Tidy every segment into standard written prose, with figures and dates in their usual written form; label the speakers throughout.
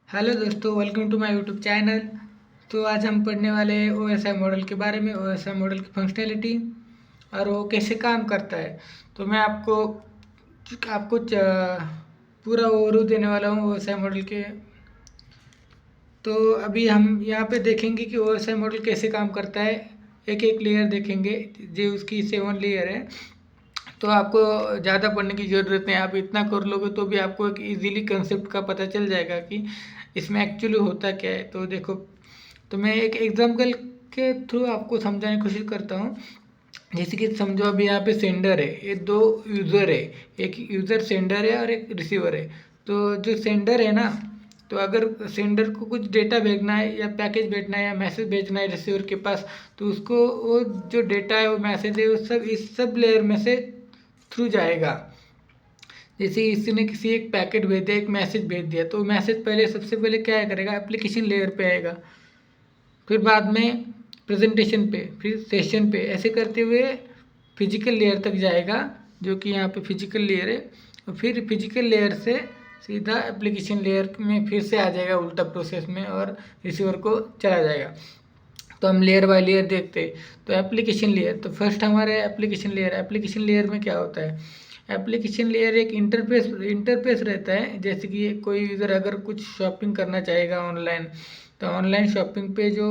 Speaker 1: Hello दोस्तों, welcome to my YouTube channel. तो आज हम पढ़ने वाले हैं ओएसआई मॉडल के बारे में, ओएसआई मॉडल की फंक्शनैलिटी और वो कैसे काम करता है। तो मैं आपको आपको पूरा ओवरव्यू देने वाला हूँ ओएसआई मॉडल के। तो अभी हम यहाँ पे देखेंगे कि ओएसआई मॉडल कैसे काम करता है। एक एक लेयर देखेंगे, जो उसकी 7 लेयर है। तो आपको ज़्यादा पढ़ने की ज़रूरत नहीं, आप इतना कर लोगे तो भी आपको एक इजीली कंसेप्ट का पता चल जाएगा कि इसमें एक्चुअली होता क्या है। तो देखो, तो मैं एक एग्जांपल के थ्रू आपको समझाने की कोशिश करता हूँ। जैसे कि समझो अभी यहाँ पे सेंडर है, ये दो यूज़र है, एक यूज़र सेंडर है और एक रिसीवर है। तो जो सेंडर है ना, तो अगर सेंडर को कुछ डेटा भेजना है या पैकेज भेजना है या मैसेज भेजना है रिसीवर के पास, तो उसको वो जो डेटा है, वो मैसेज है, वो सब इस सब लेयर में से थ्रू जाएगा। जैसे इसने किसी एक पैकेट भेज दिया, एक मैसेज भेज दिया, तो मैसेज पहले सबसे पहले क्या करेगा, एप्लीकेशन लेयर पे आएगा, फिर बाद में प्रेजेंटेशन पे, फिर सेशन पे, ऐसे करते हुए फिजिकल लेयर तक जाएगा, जो कि यहाँ पे फिजिकल लेयर है। और फिर फिजिकल लेयर से सीधा एप्लीकेशन लेयर में फिर से आ जाएगा उल्टा प्रोसेस में, और रिसीवर को चला जाएगा। तो हम लेयर बाय लेयर देखते हैं। तो एप्लीकेशन लेयर, तो फर्स्ट हमारे एप्लीकेशन लेयर, एप्लीकेशन लेयर में क्या होता है। एप्लीकेशन लेयर एक इंटरफेस रहता है। जैसे कि कोई यूज़र अगर कुछ शॉपिंग करना चाहेगा ऑनलाइन, तो ऑनलाइन शॉपिंग पे जो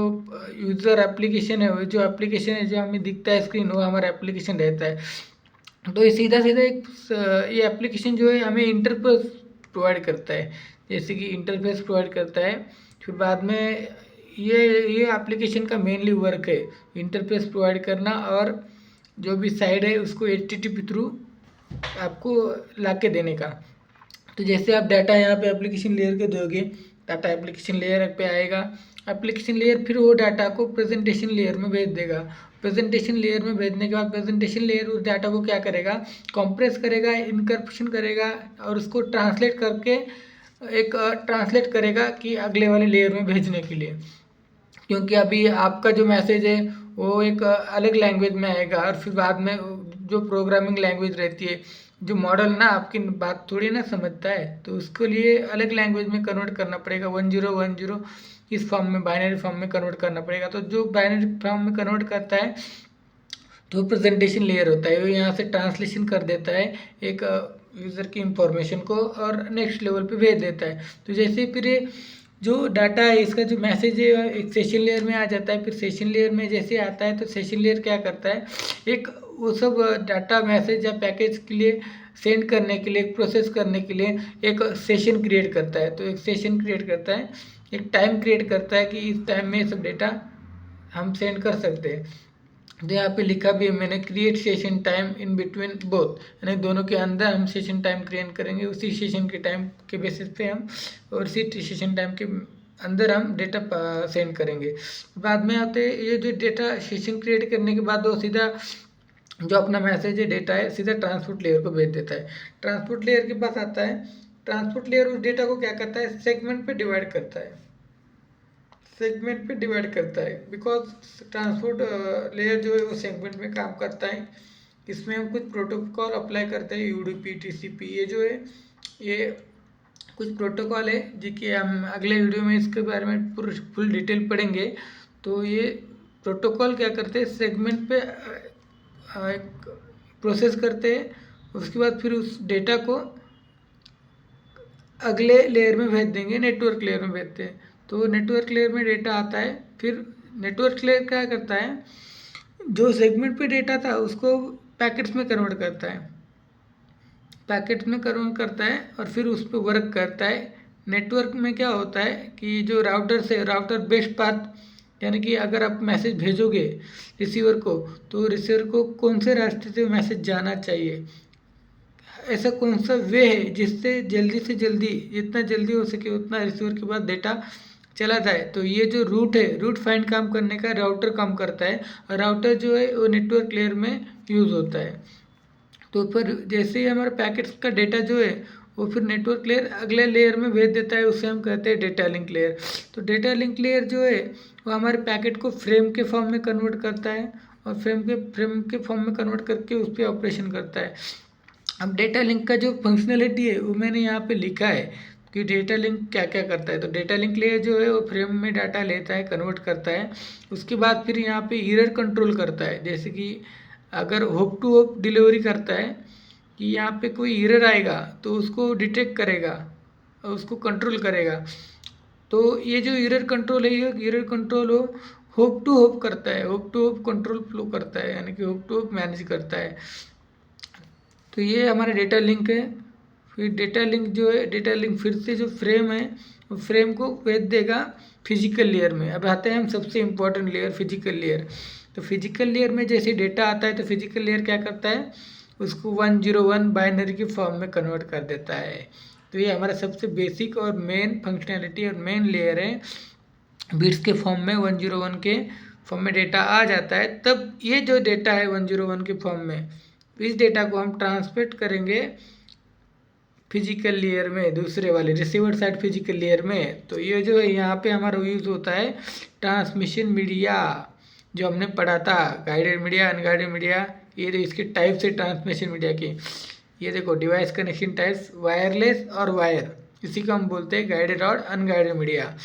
Speaker 1: यूज़र एप्लीकेशन है, वो जो एप्लीकेशन है जो हमें दिखता है स्क्रीन, वो हमारा एप्लीकेशन रहता है। तो ये सीधा सीधा ये एप्लीकेशन जो है हमें इंटरफेस प्रोवाइड करता है। जैसे कि इंटरफेस प्रोवाइड करता है, फिर बाद में ये एप्लीकेशन का मेनली वर्क है इंटरफेस प्रोवाइड करना, और जो भी साइड है उसको HTTP थ्रू आपको ला के देने का। तो जैसे आप डाटा यहाँ पे एप्लीकेशन लेयर के दोगे, डाटा एप्लीकेशन लेयर पे आएगा। एप्लीकेशन लेयर फिर वो डाटा को प्रेजेंटेशन लेयर में भेज देगा। प्रेजेंटेशन लेयर में भेजने के बाद प्रेजेंटेशन लेयर उस डाटा को क्या करेगा, कंप्रेस करेगा, इनकर्प्शन करेगा, और उसको ट्रांसलेट करके एक ट्रांसलेट करेगा कि अगले वाले लेयर में भेजने के लिए। क्योंकि अभी आपका जो मैसेज है वो एक अलग लैंग्वेज में आएगा, और फिर बाद में जो प्रोग्रामिंग लैंग्वेज रहती है, जो मॉडल ना आपकी बात थोड़ी ना समझता है, तो उसके लिए अलग लैंग्वेज में कन्वर्ट करना पड़ेगा। 1010 इस फॉर्म में, बाइनरी फॉर्म में कन्वर्ट करना पड़ेगा। तो जो बाइनरी फॉर्म में कन्वर्ट करता है तो प्रेजेंटेशन लेयर होता है, वो यहाँ से ट्रांसलेशन कर देता है एक यूज़र की इंफॉर्मेशन को, और नेक्स्ट लेवल पे भेज देता है। तो जैसे फिर ये जो डाटा है, इसका जो मैसेज है एक सेशन लेयर में आ जाता है। फिर सेशन लेयर में जैसे आता है, तो सेशन लेयर क्या करता है, एक वो सब डाटा मैसेज या पैकेज के लिए सेंड करने के लिए, प्रोसेस करने के लिए एक सेशन क्रिएट करता है। तो एक सेशन क्रिएट करता है, एक टाइम क्रिएट करता है कि इस टाइम में सब डेटा हम सेंड कर सकते हैं। तो यहाँ पे लिखा भी है मैंने, create session time in between both, यानी दोनों के अंदर हम सेशन टाइम क्रिएट करेंगे। उसी सेशन के टाइम के बेसिस पे हम, और उसी सेशन टाइम के अंदर हम डेटा सेंड करेंगे। बाद में आते ये जो डेटा सेशन क्रिएट करने के बाद वो सीधा जो अपना मैसेज है, डेटा है, सीधा ट्रांसपोर्ट लेयर को भेज देता है। ट्रांसपोर्ट लेयर के पास आता है। ट्रांसपोर्ट लेयर उस डेटा को क्या करता है, सेगमेंट पे डिवाइड करता है, सेगमेंट पे डिवाइड करता है। बिकॉज ट्रांसपोर्ट लेयर जो है वो सेगमेंट में काम करता है। इसमें हम कुछ प्रोटोकॉल अप्लाई करते हैं, UDP TCP, ये जो है ये कुछ प्रोटोकॉल है जिसकी हम अगले वीडियो में इसके बारे में पूरा फुल डिटेल पढ़ेंगे। तो ये प्रोटोकॉल क्या करते हैं, सेगमेंट पे एक प्रोसेस करते हैं, उसके बाद फिर उस डेटा को अगले लेयर में भेज देंगे, नेटवर्क लेयर में भेजते हैं। तो नेटवर्क लेयर में डेटा आता है, फिर नेटवर्क लेयर क्या करता है, जो सेगमेंट पे डेटा था उसको पैकेट्स में कन्वर्ट करता है, पैकेट्स में कन्वर्ट करता है, और फिर उस पर वर्क करता है। नेटवर्क में क्या होता है कि जो राउटर से, राउटर बेस्ट पाथ, यानी कि अगर आप मैसेज भेजोगे रिसीवर को, तो रिसीवर को कौन से रास्ते से मैसेज जाना चाहिए, ऐसा कौन सा वे है जिससे जल्दी से जल्दी, जितना जल्दी हो सके उतना रिसीवर के पास डेटा चला जाए। तो ये जो रूट है, रूट फाइंड काम करने का राउटर काम करता है, और राउटर जो है वो नेटवर्क लेयर में यूज़ होता है। तो फिर जैसे ही हमारे पैकेट्स का डेटा जो है वो फिर नेटवर्क लेयर अगले लेयर में भेज देता है, उसे हम कहते हैं डेटा लिंक लेयर। तो डेटा लिंक लेयर जो है वो हमारे पैकेट को फ्रेम के फॉर्म में कन्वर्ट करता है, और फ्रेम के फॉर्म में कन्वर्ट करके उस पर ऑपरेशन करता है। अब डेटा लिंक का जो फंक्शनैलिटी है वो मैंने यहाँ पे लिखा है, कि डेटा लिंक क्या क्या करता है। तो डेटा लिंक लेयर जो है वो फ्रेम में डाटा लेता है, कन्वर्ट करता है, उसके बाद फिर यहाँ पे एरर कंट्रोल करता है। जैसे कि अगर होप टू होप डिलीवरी करता है कि यहाँ पे कोई एरर आएगा तो उसको डिटेक्ट करेगा और उसको कंट्रोल करेगा। तो ये जो एरर कंट्रोल है, ये एरर कंट्रोल हो होप टू होप करता है, hop to hop control flow करता है, यानी कि होप टू होप मैनेज करता है। तो ये हमारा डेटा लिंक है। फिर डेटा लिंक जो है, डेटा लिंक फिर से जो फ्रेम है वो फ्रेम को भेज देगा फिजिकल लेयर में। अब आते हैं हम सबसे इम्पोर्टेंट लेयर, फिजिकल लेयर। तो फिजिकल लेयर में जैसे डेटा आता है तो फिजिकल लेयर क्या करता है, उसको 101 बाइनरी के फॉर्म में कन्वर्ट कर देता है। तो ये हमारा सबसे बेसिक और मेन फंक्शनैलिटी और मेन लेयर है। बिट्स के फॉर्म में 101 के फॉर्म में डेटा आ जाता है, तब ये जो डेटा है 101 के फॉर्म में, इस डेटा को हम ट्रांसमिट करेंगे फिजिकल लेयर में, दूसरे वाले रिसीवर साइड फिजिकल लेयर में। तो ये जो है यहाँ पे हमारा यूज़ होता है ट्रांसमिशन मीडिया, जो हमने पढ़ा था गाइडेड मीडिया, अनगाइडेड मीडिया। ये जो इसके टाइप से ट्रांसमिशन मीडिया की, ये देखो डिवाइस कनेक्शन टाइप्स, वायरलेस और वायर, इसी को हम बोलते हैं गाइडेड और अनगाइडेड मीडिया।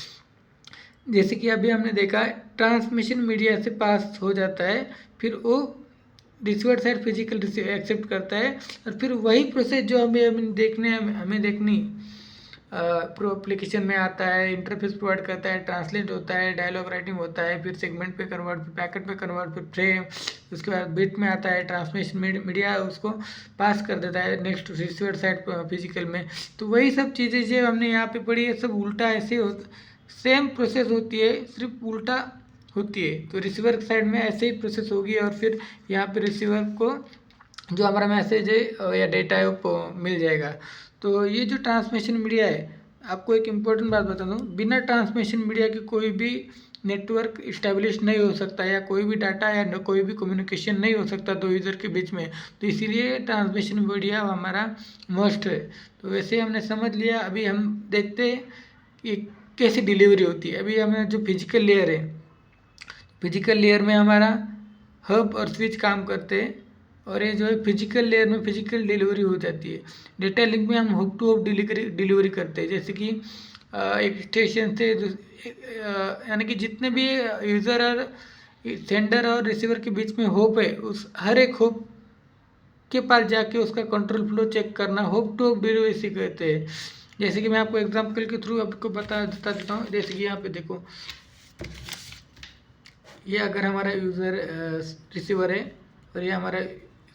Speaker 1: जैसे कि अभी हमने देखा ट्रांसमिशन मीडिया से पास हो जाता है, फिर वो रिसीवर साइड फिजिकल एक्सेप्ट करता है, और फिर वही प्रोसेस जो हमें देखनी प्रो एप्लीकेशन में आता है, इंटरफेस प्रोवाइड करता है, ट्रांसलेट होता है, डायलॉग राइटिंग होता है, फिर सेगमेंट पे कन्वर्ट, फिर पैकेट पे कन्वर्ट, फिर फ्रेम, उसके बाद बिट में आता है, ट्रांसमिशन मीडिया उसको पास कर देता है नेक्स्ट रिसीवर साइड फिजिकल में। तो वही सब चीज़ें जो हमने यहाँ पे पढ़ी है सब उल्टा ऐसे सेम प्रोसेस होती है, सिर्फ उल्टा होती है। तो रिसीवर साइड में ऐसे ही प्रोसेस होगी, और फिर यहाँ पे रिसीवर को जो हमारा मैसेज है या डेटा है वो मिल जाएगा। तो ये जो ट्रांसमिशन मीडिया है, आपको एक इम्पोर्टेंट बात बता दूँ, बिना ट्रांसमिशन मीडिया के कोई भी नेटवर्क इस्टेब्लिश नहीं हो सकता, या कोई भी डाटा या कोई भी कम्युनिकेशन नहीं हो सकता दो यूज़र के बीच में। तो इसीलिए ट्रांसमिशन मीडिया हमारा मस्ट है। तो वैसे हमने समझ लिया, अभी हम देखते हैं कि कैसे डिलीवरी होती है। अभी हमें जो फिजिकल लेयर है, फिजिकल लेयर में हमारा हब और स्विच काम करते हैं, और ये जो है फिजिकल लेयर में फिजिकल डिलीवरी हो जाती है। डेटा लिंक में हम हुक टू हुक डिलीवरी करते हैं, जैसे कि एक स्टेशन से यानी कि जितने भी यूज़र और सेंडर और रिसीवर के बीच में होप है, उस हर एक होप के पास जाके उसका कंट्रोल फ्लो चेक करना होप टू होप डिलीवरी से कहते हैं। जैसे कि मैं आपको एग्जांपल के थ्रू आपको बता देता हूँ। जैसे कि यहाँ पे देखो, ये अगर हमारा यूज़र रिसीवर है और ये हमारा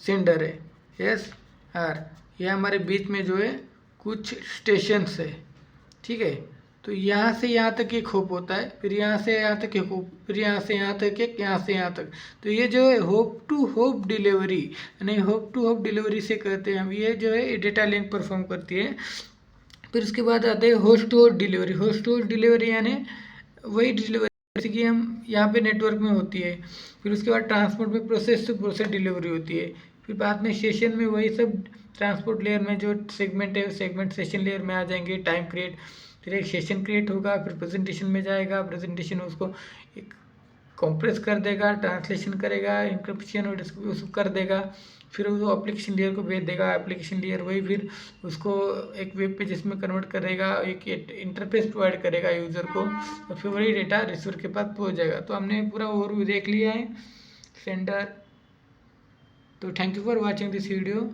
Speaker 1: सेंडर है, यस आर, ये हमारे बीच में जो है कुछ स्टेशंस है, ठीक है। तो यहाँ से यहाँ तक एक होप होता है, फिर यहाँ से यहाँ तक एक होप, फिर यहाँ से यहाँ तक एक, यहाँ से यहाँ तक। तो ये जो है होप टू होप डिलीवरी, यानी होप टू होप डिलीवरी से कहते हैं हम। ये जो है डेटा लिंक परफॉर्म करती है। फिर उसके बाद आते हैं host to host delivery. Host to host delivery यानी वही डिलीवरी जैसे कि हम यहाँ पे नेटवर्क में होती है। फिर उसके बाद ट्रांसपोर्ट में प्रोसेस टू प्रोसेस डिलीवरी होती है। फिर बाद में सेशन में वही सब ट्रांसपोर्ट लेयर में जो सेगमेंट है, सेगमेंट सेशन लेयर में आ जाएंगे, टाइम क्रिएट, फिर एक सेशन क्रिएट होगा, फिर प्रेजेंटेशन में जाएगा, प्रेजेंटेशन उसको एक कंप्रेस कर देगा, ट्रांसलेशन करेगा, इंक्रिप्शन और उसको कर देगा, फिर वो एप्लीकेशन लेयर को भेज देगा। एप्लीकेशन लेयर वही फिर उसको एक वेब पेजेस में कन्वर्ट करेगा, एक इंटरफेस प्रोवाइड करेगा यूज़र को, और फिर वही डेटा रिसीवर के पास पहुंच जाएगा। तो हमने पूरा ओवरव्यू देख लिया है सेंडर। तो thank you for watching this video.